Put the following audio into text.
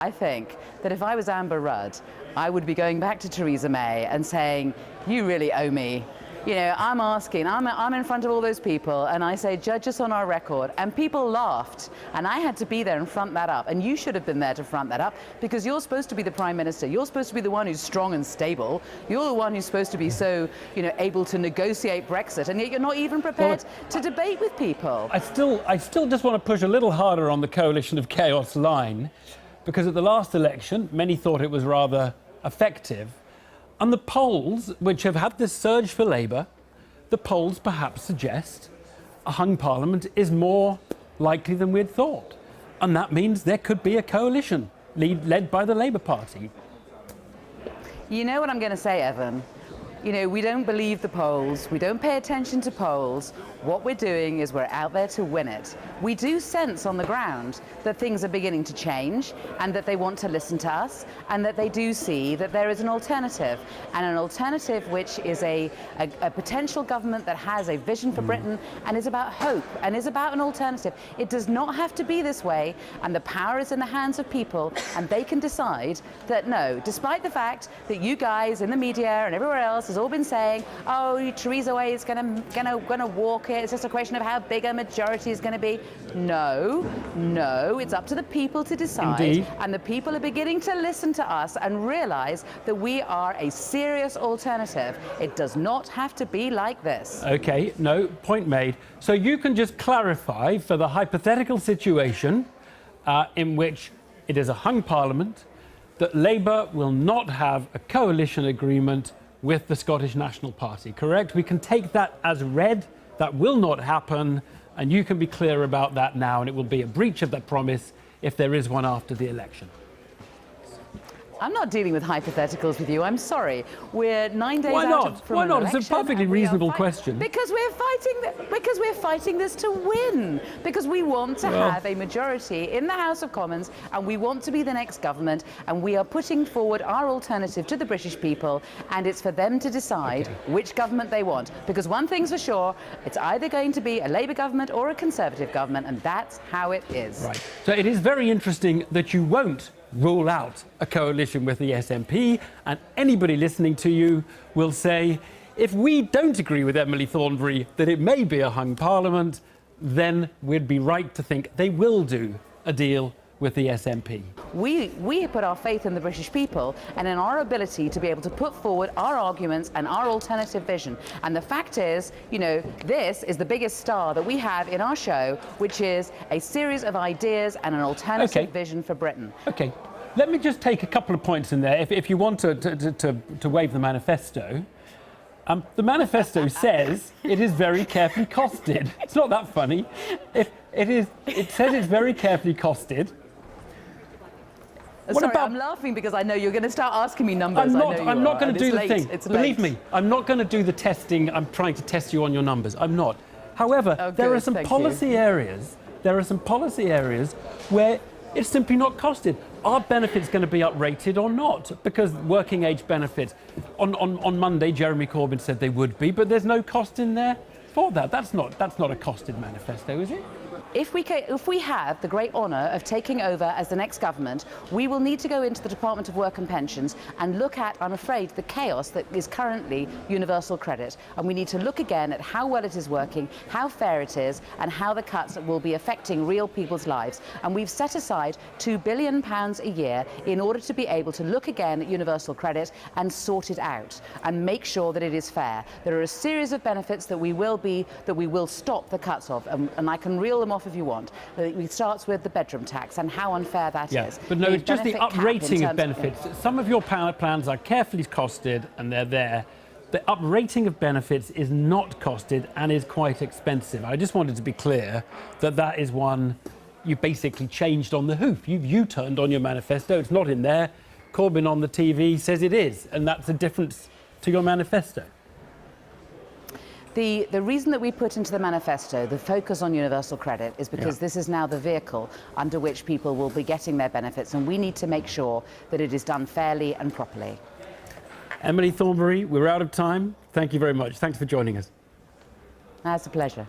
I think that if I was Amber Rudd, I would be going back to Theresa May and saying, you really owe me. You know, I'm asking, I'm in front of all those people, and I say, judge us on our record. And people laughed, and I had to be there and front that up. And you should have been there to front that up, because you're supposed to be the Prime Minister. You're supposed to be the one who's strong and stable. You're the one who's supposed to be so, you know, able to negotiate Brexit, and yet you're not even prepared to debate with people. I still just want to push a little harder on the coalition of chaos line, because at the last election, many thought it was rather effective. And the polls, which have had this surge for Labour, the polls perhaps suggest a hung parliament is more likely than we'd thought. And that means there could be a coalition led by the Labour Party. You know what I'm going to say, Evan? You know, we don't believe the polls. We don't pay attention to polls. What we're doing is we're out there to win it. We do sense on the ground that things are beginning to change, and that they want to listen to us, and that they do see that there is an alternative, and an alternative which is a potential government that has a vision for Britain and is about hope and is about an alternative. It does not have to be this way, and the power is in the hands of people, and they can decide that no, despite the fact that you guys in the media and everywhere else has all been saying, oh, Theresa May is gonna walk it. It's just a question of how big a majority is going to be. No, it's up to the people to decide. Indeed. And the people are beginning to listen to us and realise that we are a serious alternative. It does not have to be like this. OK, no, point made. So you can just clarify for the hypothetical situation in which it is a hung parliament, that Labour will not have a coalition agreement with the Scottish National Party, correct? We can take that as read. That will not happen, and you can be clear about that now, and it will be a breach of that promise if there is one after the election. I'm not dealing with hypotheticals with you. I'm sorry. We're 9 days Why out not? from Why an not? election, It's a perfectly reasonable question. Because we're fighting this to win. Because we want to have a majority in the House of Commons, and we want to be the next government, and we are putting forward our alternative to the British people, and it's for them to decide which government they want. Because one thing's for sure, it's either going to be a Labour government or a Conservative government, and that's how it is. Right. So it is very interesting that you won't rule out a coalition with the SNP, and anybody listening to you will say, if we don't agree with Emily Thornberry that it may be a hung parliament, then we'd be right to think they will do a deal with the SNP. We put our faith in the British people and in our ability to be able to put forward our arguments and our alternative vision. And the fact is, you know, this is the biggest star that we have in our show, which is a series of ideas and an alternative vision for Britain. OK. Let me just take a couple of points in there, if you want to wave the manifesto. The manifesto says it is very carefully costed. It's not that funny. It says it's very carefully costed. Sorry, I'm laughing because I know you're going to start asking me numbers. I'm not going to do the thing. It's Believe me, I'm not going to do the testing. I'm trying to test you on your numbers. I'm not. However, there are some policy areas. There are some policy areas where it's simply not costed. Are benefits going to be uprated or not? Because working age benefits, on Monday, Jeremy Corbyn said they would be, but there's no cost in there for that. That's not a costed manifesto, is it? If we have the great honour of taking over as the next government, we will need to go into the Department of Work and Pensions and look at, I'm afraid, the chaos that is currently universal credit. And we need to look again at how well it is working, how fair it is, and how the cuts will be affecting real people's lives. And we've set aside £2 billion a year in order to be able to look again at universal credit and sort it out and make sure that it is fair. There are a series of benefits that we will stop the cuts of, and I can reel them off if you want. It starts with the bedroom tax and how unfair that is. But no, it's just the uprating of benefits. Some of your plans are carefully costed and they're there. The uprating of benefits is not costed and is quite expensive. I just wanted to be clear that that is one you basically changed on the hoof. You've U-turned on your manifesto. It's not in there. Corbyn on the TV says it is, and that's a difference to your manifesto. The reason that we put into the manifesto the focus on universal credit is because this is now the vehicle under which people will be getting their benefits, and we need to make sure that it is done fairly and properly. Emily Thornberry, we're out of time. Thank you very much. Thanks for joining us. It's a pleasure.